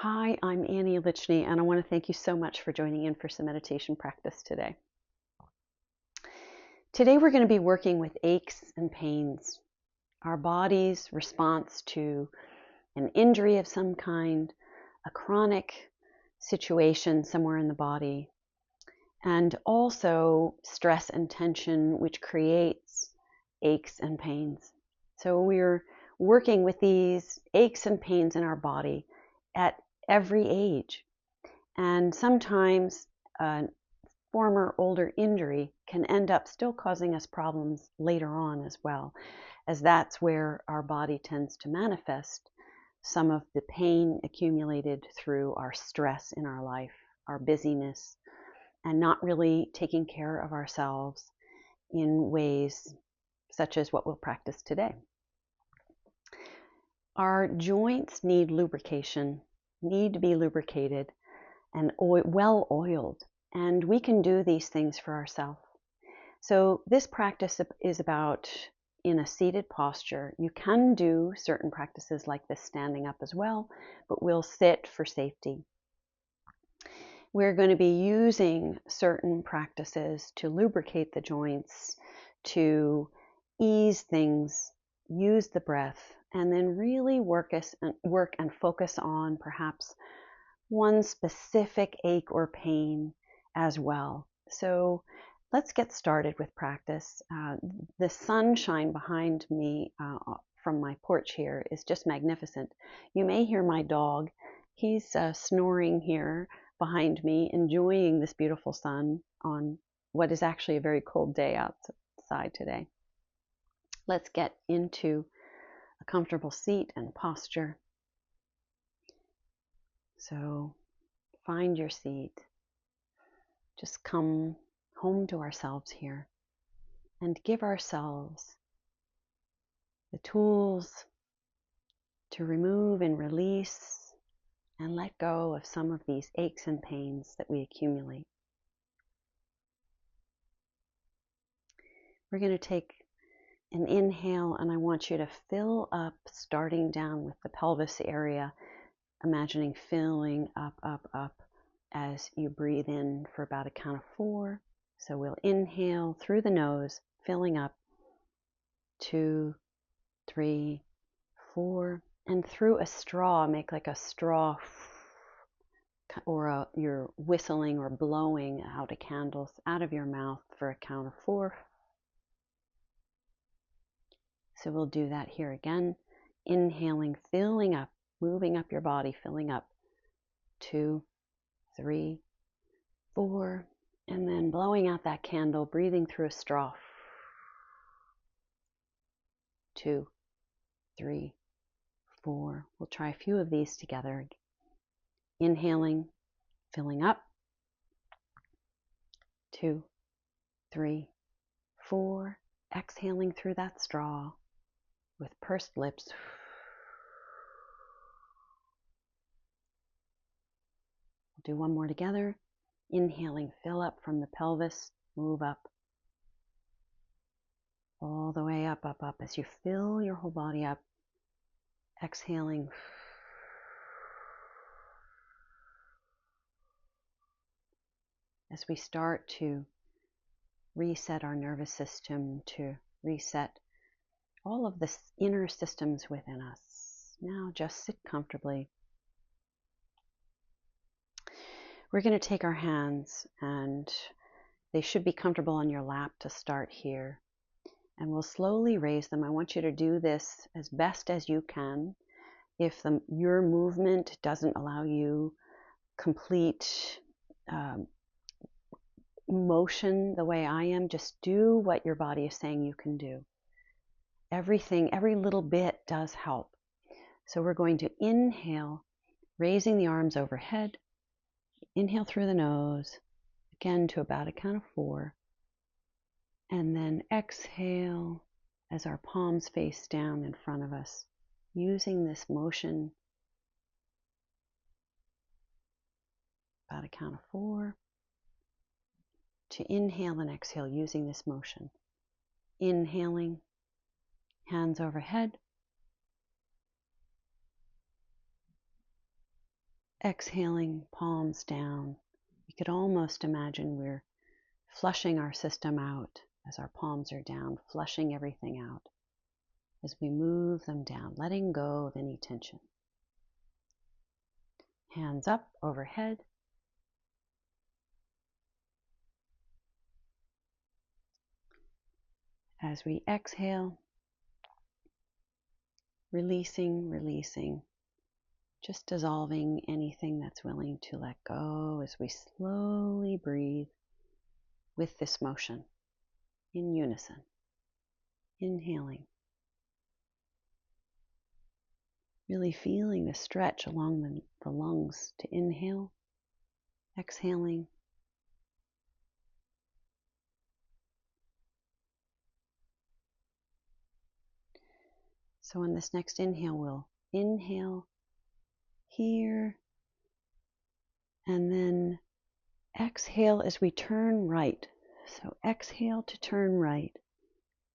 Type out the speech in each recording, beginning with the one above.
Hi, I'm Annie Lichny, and I want to thank you so much for joining in for some meditation practice today. Today we're going to be working with aches and pains, our body's response to an injury of some kind, a chronic situation somewhere in the body, and also stress and tension, which creates aches and pains. So we're working with these aches and pains in our body at every age. And sometimes a former older injury can end up still causing us problems later on as well, as that's where our body tends to manifest some of the pain accumulated through our stress in our life, our busyness, and not really taking care of ourselves in ways such as what we'll practice today. Our joints need lubrication, need to be lubricated and well oiled, and we can do these things for ourselves. So this practice is about in a seated posture. You can do certain practices like this standing up as well, but we'll sit for safety. We're going to be using certain practices to lubricate the joints, to ease things, use the breath, and then really work and focus on perhaps one specific ache or pain as well. So let's get started with practice. The sunshine behind me from my porch here is just magnificent. You may hear my dog. He's snoring here behind me, enjoying this beautiful sun on what is actually a very cold day outside today. Let's get into a comfortable seat and posture. So find your seat. Just come home to ourselves here and give ourselves the tools to remove and release and let go of some of these aches and pains that we accumulate. We're going to take an inhale, and I want you to fill up, starting down with the pelvis area, imagining filling up, up, up as you breathe in for about a count of 4. So we'll inhale through the nose, filling up, 2, 3, 4, and through a straw, make like a straw, or you're whistling or blowing out a candle out of your mouth for a count of 4. So we'll do that here again. Inhaling, filling up, moving up your body, filling up, 2, 3, 4, and then blowing out that candle, breathing through a straw, 2, 3, 4. We'll try a few of these together. Inhaling, filling up, 2, 3, 4. Exhaling through that straw with pursed lips. We'll do one more together. Inhaling, fill up from the pelvis, move up, all the way up, up, up, as you fill your whole body up. Exhaling. As we start to reset our nervous system, to reset all of the inner systems within us. Now just sit comfortably. We're going to take our hands, and they should be comfortable on your lap to start here. And we'll slowly raise them. I want you to do this as best as you can. If your movement doesn't allow you complete motion the way I am, just do what your body is saying you can do. Everything, every little bit does help. So we're going to inhale, raising the arms overhead. Inhale through the nose, again to about a count of 4. And then exhale as our palms face down in front of us, using this motion. About a count of 4. To inhale and exhale using this motion. Inhaling, hands overhead. exhaling, palms down. You could almost imagine we're flushing our system out as our palms are down, flushing everything out as we move them down, letting go of any tension. Hands up overhead. As we exhale, releasing, just dissolving anything that's willing to let go as we slowly breathe with this motion in unison. Inhaling. Really feeling the stretch along the lungs to inhale. Exhaling. So on this next inhale, we'll inhale here and then exhale as we turn right. So exhale to turn right.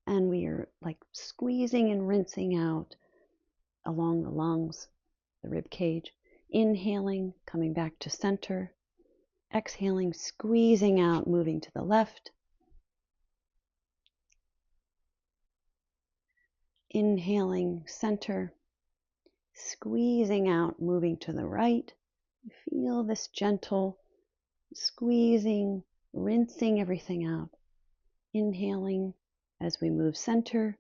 And we are like squeezing and rinsing out along the lungs, the rib cage. Inhaling, coming back to center. Exhaling, squeezing out, moving to the left. Inhaling, center. Squeezing out, moving to the right. Feel this gentle squeezing, rinsing everything out. Inhaling as we move center.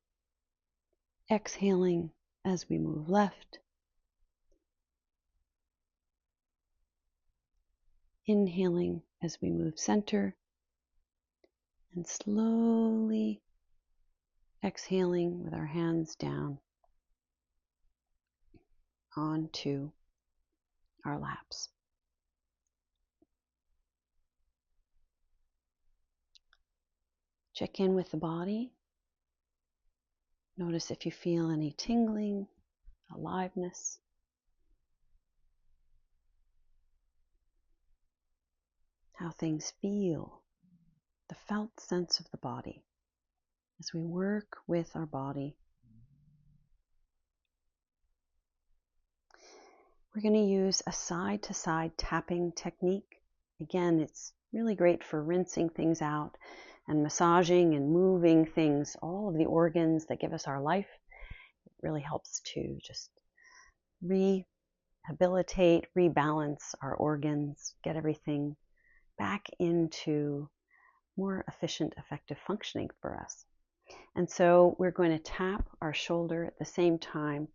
Exhaling as we move left. Inhaling as we move center. And slowly exhaling with our hands down onto our laps. Check in with the body. Notice if you feel any tingling, aliveness. How things feel, the felt sense of the body as we work with our body. We're going to use a side-to-side tapping technique. Again, it's really great for rinsing things out and massaging and moving things, all of the organs that give us our life. It really helps to just rehabilitate, rebalance our organs, get everything back into more efficient, effective functioning for us. And so we're going to tap our shoulder at the same time.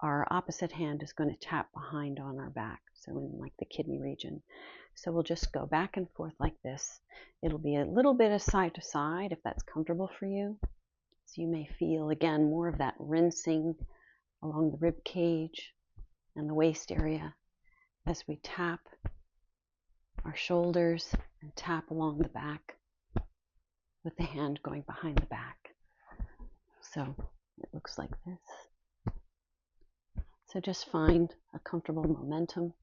Our opposite hand is going to tap behind on our back, so in like the kidney region. So we'll just go back and forth like this. It'll be a little bit of side to side if that's comfortable for you. So you may feel, again, more of that rinsing along the rib cage and the waist area as we tap our shoulders and tap along the back with the hand going behind the back. So it looks like this. So just find a comfortable momentum.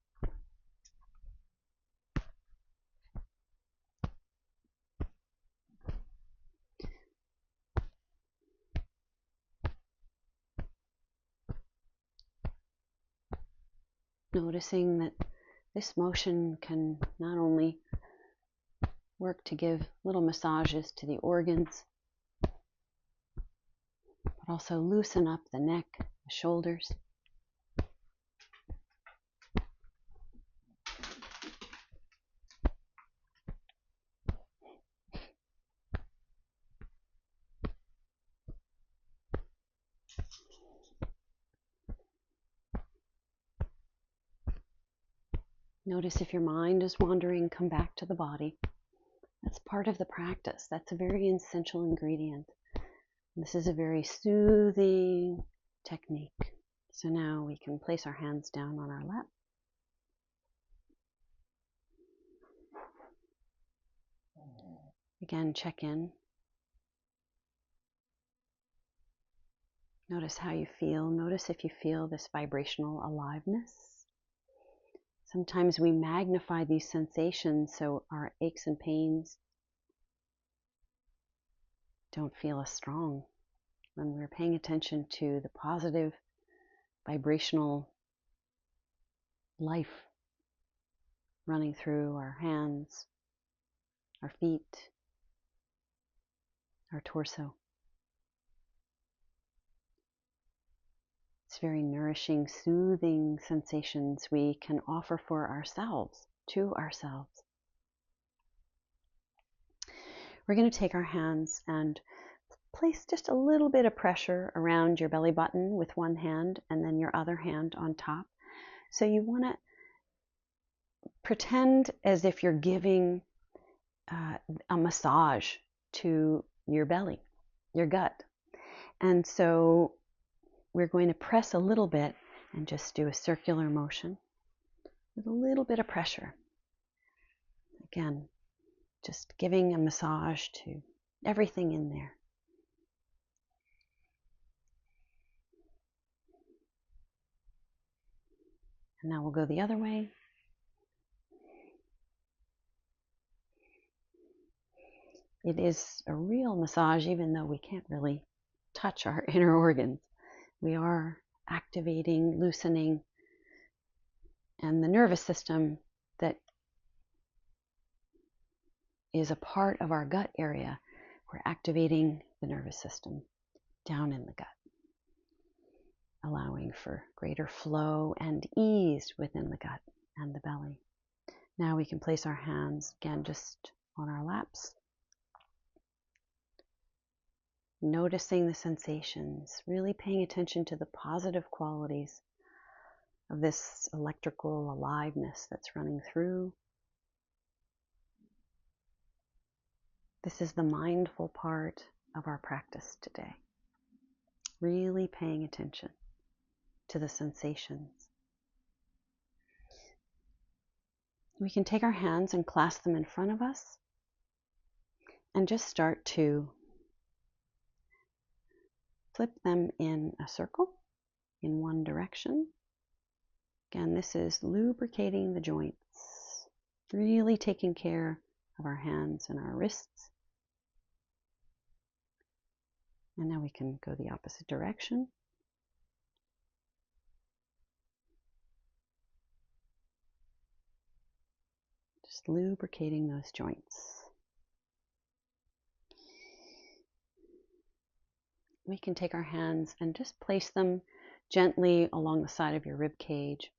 Noticing that this motion can not only work to give little massages to the organs, but also loosen up the neck, the shoulders. Notice if your mind is wandering, come back to the body. That's part of the practice. That's a very essential ingredient. This is a very soothing technique. So now we can place our hands down on our lap. Again, check in. Notice how you feel. Notice if you feel this vibrational aliveness. Sometimes we magnify these sensations so our aches and pains don't feel as strong. When we're paying attention to the positive vibrational life running through our hands, our feet, our torso. It's very nourishing, soothing sensations we can offer for ourselves, to ourselves. We're going to take our hands and place just a little bit of pressure around your belly button with one hand and then your other hand on top. So you want to pretend as if you're giving a massage to your belly, your gut. And so we're going to press a little bit and just do a circular motion with a little bit of pressure. Again, just giving a massage to everything in there. And now we'll go the other way. It is a real massage, even though we can't really touch our inner organs. We are activating, loosening, and the nervous system that is a part of our gut area. We're activating the nervous system down in the gut, allowing for greater flow and ease within the gut and the belly. Now we can place our hands again just on our laps, noticing the sensations, really paying attention to the positive qualities of this electrical aliveness that's running through. This is the mindful part of our practice today. Really paying attention to the sensations. We can take our hands and clasp them in front of us and just start to flip them in a circle in one direction. Again, this is lubricating the joints, really taking care of our hands and our wrists. And now we can go the opposite direction. Just lubricating those joints. We can take our hands and just place them gently along the side of your rib cage.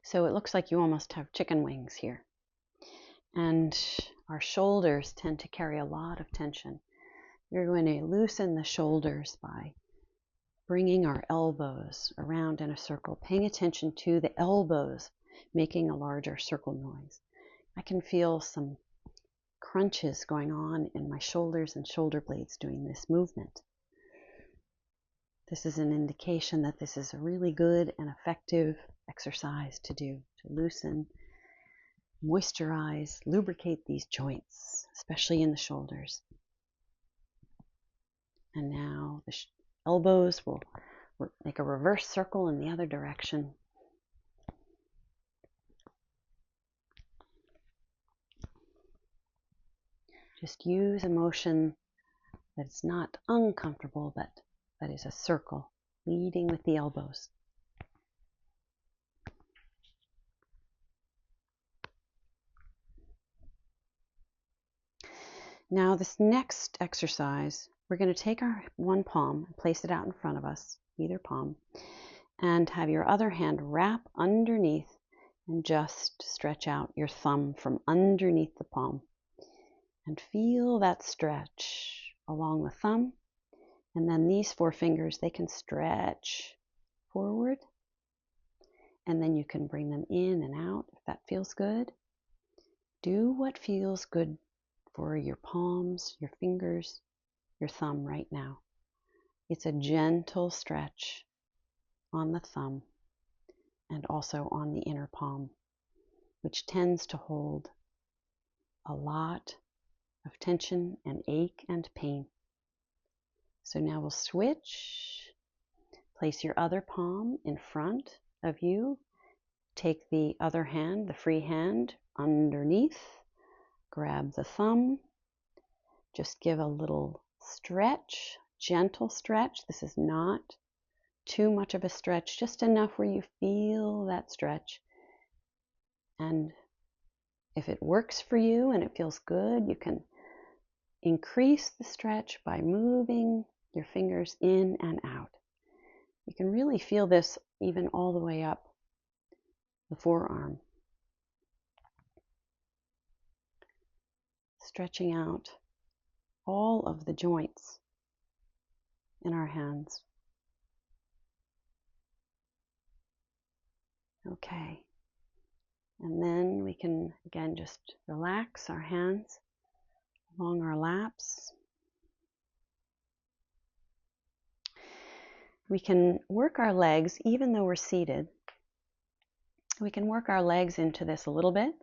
So it looks like you almost have chicken wings here. And our shoulders tend to carry a lot of tension. We're going to loosen the shoulders by bringing our elbows around in a circle, paying attention to the elbows making a larger circle noise. I can feel some crunches going on in my shoulders and shoulder blades doing this movement. This is an indication that this is a really good and effective exercise to do, to loosen, moisturize, lubricate these joints, especially in the shoulders. And now the elbows will make a reverse circle in the other direction. Just use a motion that's not uncomfortable, but that is a circle, leading with the elbows. Now this next exercise, we're going to take our one palm and place it out in front of us, either palm, and have your other hand wrap underneath and just stretch out your thumb from underneath the palm. And feel that stretch along the thumb. And then these four fingers, they can stretch forward. And then you can bring them in and out if that feels good. Do what feels good for your palms, your fingers, your thumb right now. It's a gentle stretch on the thumb and also on the inner palm, which tends to hold a lot of tension and ache and pain. So now we'll switch. Place your other palm in front of you. Take the other hand, the free hand, underneath. Grab the thumb. Just give a little stretch, gentle stretch. This is not too much of a stretch, just enough where you feel that stretch. And if it works for you and it feels good, you can increase the stretch by moving your fingers in and out. You can really feel this even all the way up the forearm. Stretching out all of the joints in our hands. Okay. And then we can, again, just relax our hands along our laps. We can work our legs, even though we're seated. We can work our legs into this a little bit.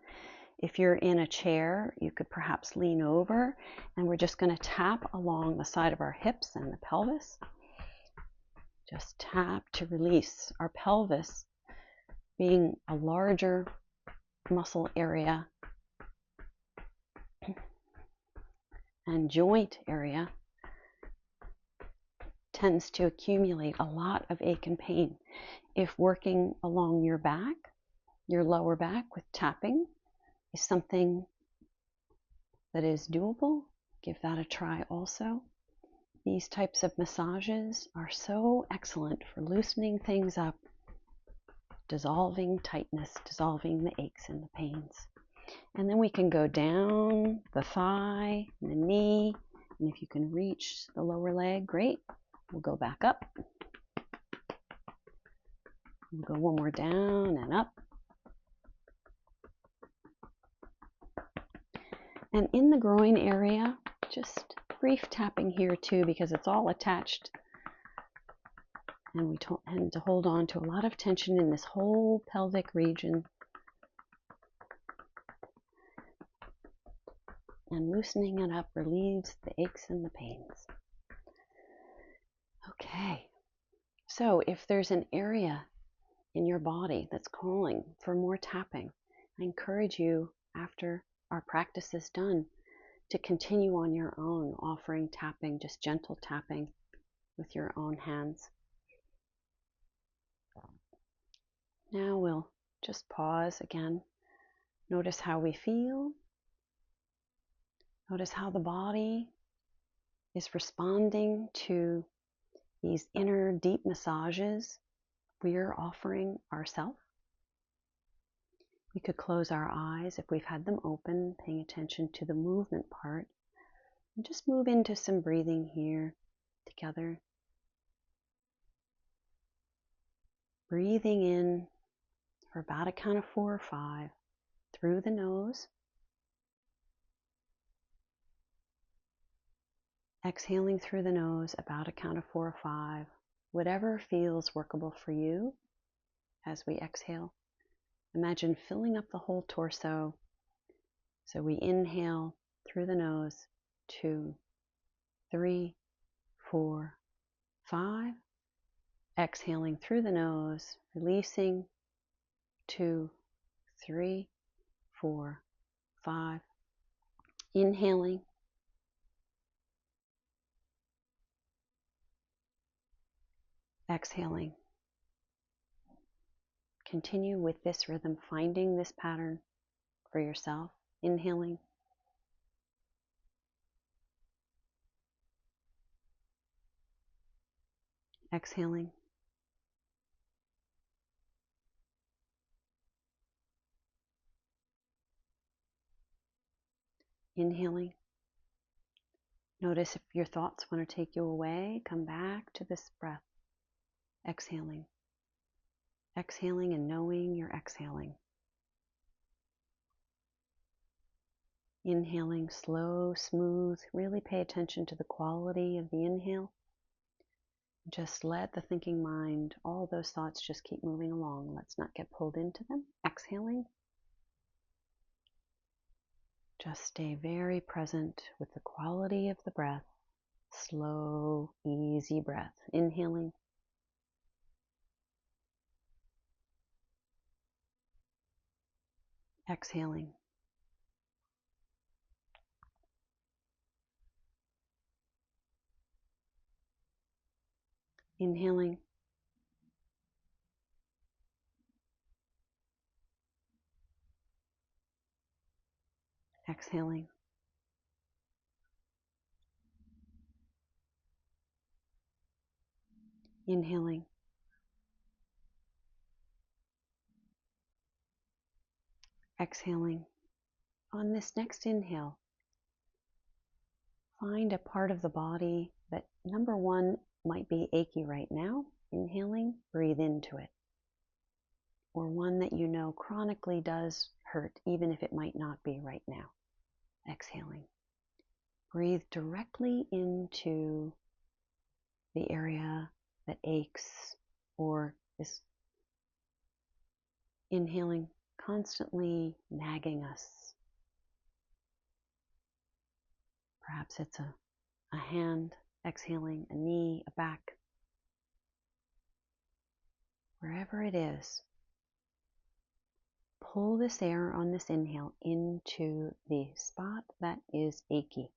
If you're in a chair, you could perhaps lean over, and we're just going to tap along the side of our hips and the pelvis. Just tap to release our pelvis, being a larger muscle area and joint area, tends to accumulate a lot of ache and pain. If working along your back, your lower back with tapping is something that is doable, give that a try also. These types of massages are so excellent for loosening things up, dissolving tightness, dissolving the aches and the pains. And then we can go down the thigh, the knee, and if you can reach the lower leg, great. We'll go back up. We'll go one more down and up. And in the groin area, just brief tapping here too, because it's all attached. And we tend to hold on to a lot of tension in this whole pelvic region. And loosening it up relieves the aches and the pains. Okay, so if there's an area in your body that's calling for more tapping, I encourage you, after our practice is done, to continue on your own, offering tapping, just gentle tapping with your own hands. Now we'll just pause again. Notice how we feel. Notice how the body is responding to these inner deep massages we're offering ourselves. We could close our eyes if we've had them open, paying attention to the movement part, and just move into some breathing here together. Breathing in for about a count of 4 or 5 through the nose. Exhaling through the nose about a count of 4 or 5, whatever feels workable for you as we exhale. Imagine filling up the whole torso. So we inhale through the nose, 2, 3, 4, 5. Exhaling through the nose, releasing, 2, 3, 4, 5. Inhaling. Exhaling. Continue with this rhythm, finding this pattern for yourself. Inhaling. Exhaling. Inhaling. Notice if your thoughts want to take you away, come back to this breath. Exhaling. Exhaling and knowing you're exhaling. Inhaling slow, smooth. Really pay attention to the quality of the inhale. Just let the thinking mind, all those thoughts just keep moving along. Let's not get pulled into them. Exhaling. Just stay very present with the quality of the breath. Slow, easy breath. Inhaling. Exhaling. Inhaling. Exhaling. Inhaling. Exhaling. On this next inhale, find a part of the body that, number one, might be achy right now. Inhaling, breathe into it. Or one that you know chronically does hurt, even if it might not be right now. Exhaling. Breathe directly into the area that aches or is inhaling constantly nagging us. Perhaps it's a hand, exhaling, a knee, a back. Wherever it is, pull this air on this inhale into the spot that is achy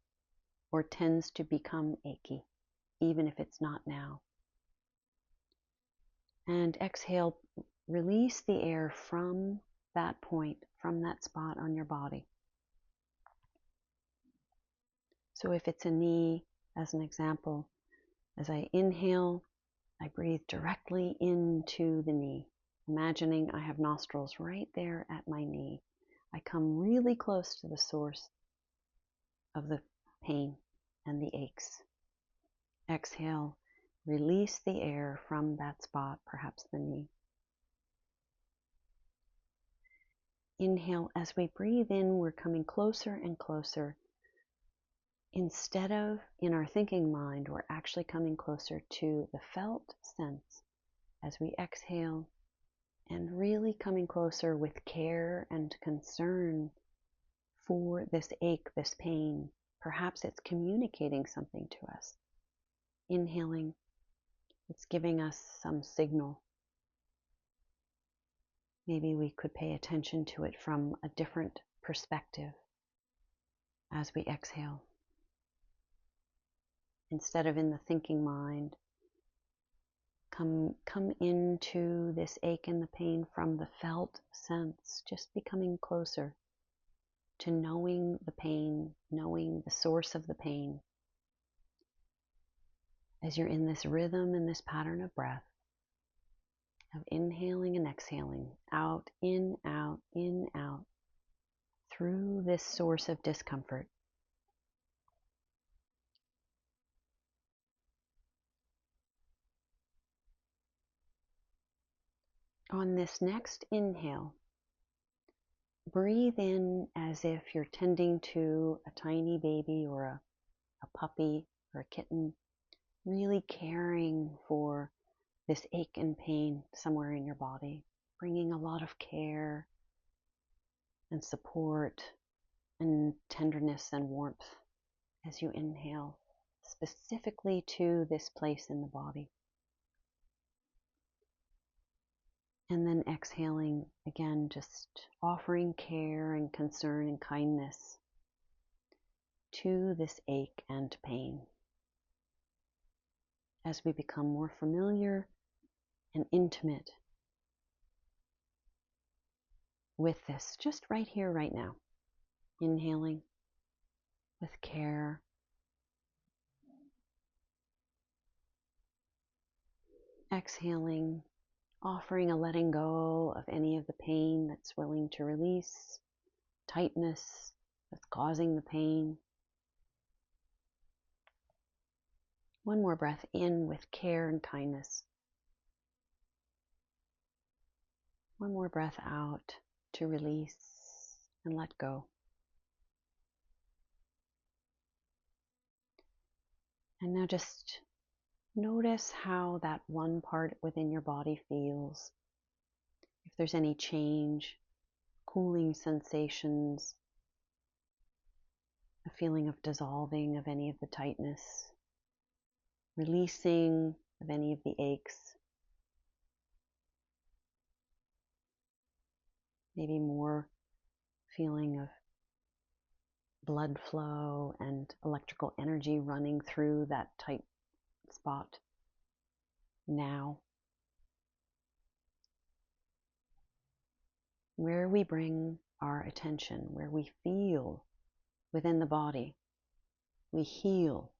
or tends to become achy, even if it's not now. And exhale, release the air from that point, from that spot on your body. So if it's a knee, as an example, as I inhale, I breathe directly into the knee, imagining I have nostrils right there at my knee. I come really close to the source of the pain and the aches. Exhale, release the air from that spot, perhaps the knee. Inhale, as we breathe in, we're coming closer and closer. Instead of in our thinking mind, we're actually coming closer to the felt sense as we exhale, and really coming closer with care and concern for this ache, this pain. Perhaps it's communicating something to us. Inhaling, it's giving us some signal. Maybe we could pay attention to it from a different perspective as we exhale. Instead of in the thinking mind, come into this ache and the pain from the felt sense, just becoming closer to knowing the pain, knowing the source of the pain. As you're in this rhythm and this pattern of breath, of inhaling and exhaling, out, in, out, through this source of discomfort. On this next inhale, breathe in as if you're tending to a tiny baby or a puppy or a kitten, really caring for this ache and pain somewhere in your body, bringing a lot of care and support and tenderness and warmth as you inhale, specifically to this place in the body. And then exhaling, again, just offering care and concern and kindness to this ache and pain. As we become more familiar and intimate with this, just right here, right now. Inhaling with care. Exhaling, offering a letting go of any of the pain that's willing to release, tightness that's causing the pain. One more breath in with care and kindness. One more breath out to release and let go. And now just notice how that one part within your body feels. If there's any change, cooling sensations, a feeling of dissolving of any of the tightness, releasing of any of the aches, maybe more feeling of blood flow and electrical energy running through that tight spot now. Where we bring our attention, where we feel within the body. We heal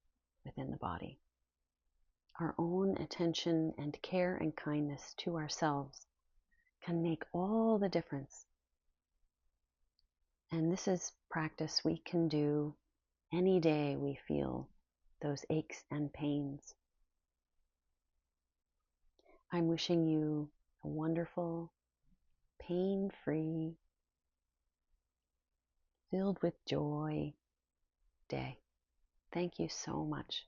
within the body. Our own attention and care and kindness to ourselves can make all the difference. And this is practice we can do any day we feel those aches and pains. I'm wishing you a wonderful, pain-free, filled with joy day. Thank you so much.